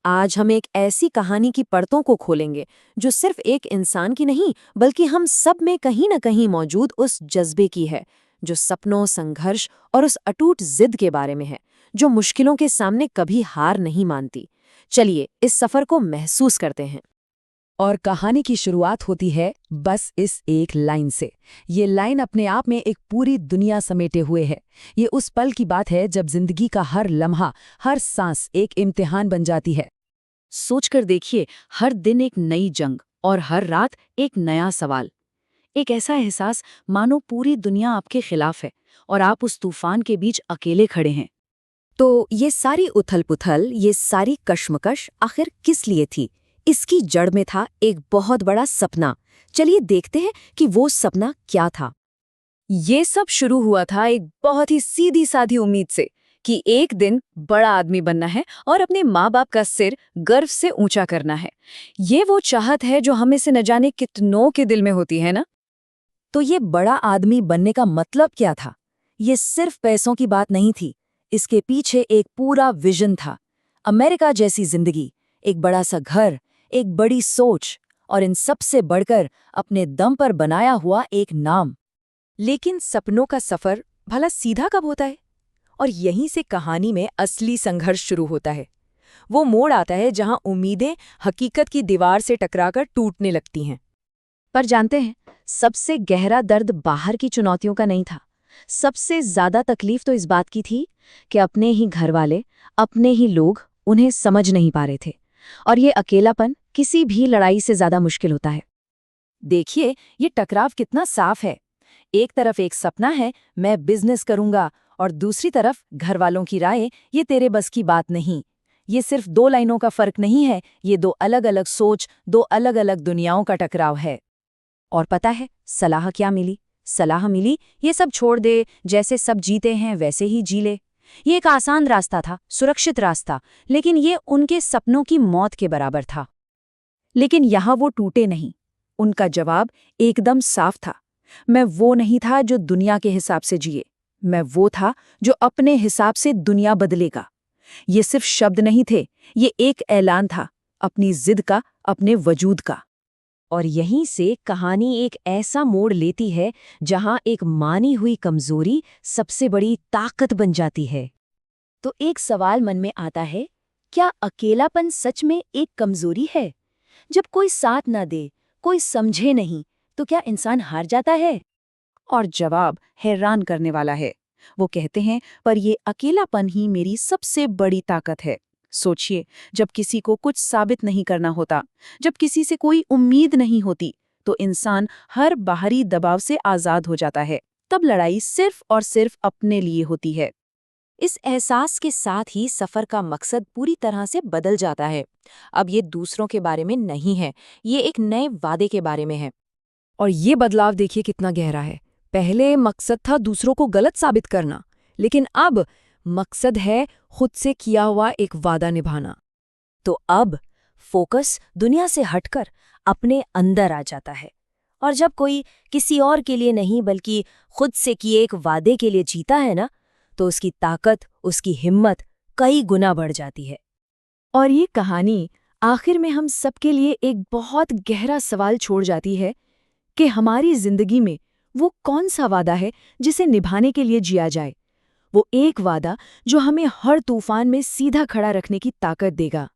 आज हम एक ऐसी कहानी की परतों को खोलेंगे जो सिर्फ एक इंसान की नहीं बल्कि हम सब में कहीं न कहीं मौजूद उस जज्बे की है, जो सपनों, संघर्ष और उस अटूट जिद के बारे में है, जो मुश्किलों के सामने कभी हार नहीं मानती। चलिए इस सफर को महसूस करते हैं। और कहानी की शुरुआत होती है बस इस एक लाइन से। ये लाइन अपने आप में एक पूरी दुनिया समेटे हुए है। ये उस पल की बात है जब जिंदगी का हर लम्हा, हर सांस एक इम्तिहान बन जाती है। सोचकर देखिए, हर दिन एक नई जंग और हर रात एक नया सवाल। एक ऐसा एहसास मानो पूरी दुनिया आपके खिलाफ है और आप उस तूफान के बीच अकेले खड़े हैं। तो ये सारी उथल-पुथल, ये सारी कश्मकश आखिर किस लिए थी? इसकी जड़ में था एक बहुत बड़ा सपना। चलिए देखते हैं कि वो सपना क्या था। ये सब शुरू हुआ था एक बहुत ही सीधी-सादी उम्मीद से कि एक दिन बड़ा आदमी बनना है और अपने माँ बाप का सिर गर्व से ऊंचा करना है। ये वो चाहत है जो हमें से न जाने कितनों के दिल में होती है ना? तो ये बड़ा आदमी बनने का मतलब क्या था? ये सिर्फ पैसों की बात नहीं थी। इसके पीछे एक पूरा विजन था। अमेरिका जैसी जिंदगी, एक बड़ा सा घर, एक बड़ी सोच और इन सब से बढ़कर अपने दम पर बनाया हुआ एक नाम। लेकिन सपनों का सफर भला सीधा कब होता है? और यहीं से कहानी में असली संघर्ष शुरू होता है। वो मोड़ आता है जहां उम्मीदें हकीकत की दीवार से टकराकर टूटने लगती हैं। पर जानते हैं, सबसे गहरा दर्द बाहर की चुनौतियों का नहीं था। सबसे ज्यादा तकलीफ तो इस बात की थी कि अपने ही घर वाले, अपने ही लोग उन्हें समझ नहीं पा रहे थे। और ये अकेलापन किसी भी लड़ाई से ज्यादा मुश्किल होता है। देखिए, ये टकराव कितना साफ है। एक तरफ एक सपना है, मैं बिजनेस करूंगा, और दूसरी तरफ घर वालों की राय, ये तेरे बस की बात नहीं। ये सिर्फ दो लाइनों का फर्क नहीं है, ये दो अलग अलग सोच, दो अलग अलग दुनियाओं का टकराव है। और पता है सलाह क्या मिली? सलाह मिली, ये सब छोड़ दे, जैसे सब जीते हैं वैसे ही जी ले। ये एक आसान रास्ता था, सुरक्षित रास्ता, लेकिन ये उनके सपनों की मौत के बराबर था। लेकिन यहाँ वो टूटे नहीं। उनका जवाब एकदम साफ था। मैं वो नहीं था जो दुनिया के हिसाब से जिए, मैं वो था जो अपने हिसाब से दुनिया बदलेगा। ये सिर्फ शब्द नहीं थे, ये एक ऐलान था, अपनी जिद का, अपने वजूद का। और यहीं से कहानी एक ऐसा मोड़ लेती है जहां एक मानी हुई कमजोरी सबसे बड़ी ताकत बन जाती है। तो एक सवाल मन में आता है, क्या अकेलापन सच में एक कमजोरी है? जब कोई साथ न दे, कोई समझे नहीं, तो क्या इंसान हार जाता है? और जवाब हैरान करने वाला है। वो कहते हैं, पर ये अकेलापन ही मेरी सबसे बड़ी ताकत है। सोचिए, जब किसी को कुछ साबित नहीं करना होता, जब किसी से कोई उम्मीद नहीं होती, तो इंसान हर बाहरी दबाव से आजाद हो जाता है। तब लड़ाई सिर्फ और सिर्फ अपने लिए होती है। इस एहसास के साथ ही सफर का मकसद पूरी तरह से बदल जाता है। अब ये दूसरों के बारे में नहीं है, ये एक नए वादे के बारे में है। और ये बदलाव देखिए कितना गहरा है। पहले मकसद था दूसरों को गलत साबित करना, लेकिन अब मकसद है खुद से किया हुआ एक वादा निभाना। तो अब फोकस दुनिया से हटकर अपने अंदर आ जाता है। और जब कोई किसी और के लिए नहीं बल्कि खुद से किए एक वादे के लिए जीता है ना, तो उसकी ताकत, उसकी हिम्मत कई गुना बढ़ जाती है। और ये कहानी आखिर में हम सबके लिए एक बहुत गहरा सवाल छोड़ जाती है कि हमारी जिंदगी में वो कौन सा वादा है जिसे निभाने के लिए जिया जाए। वो एक वादा जो हमें हर तूफान में सीधा खड़ा रखने की ताकत देगा।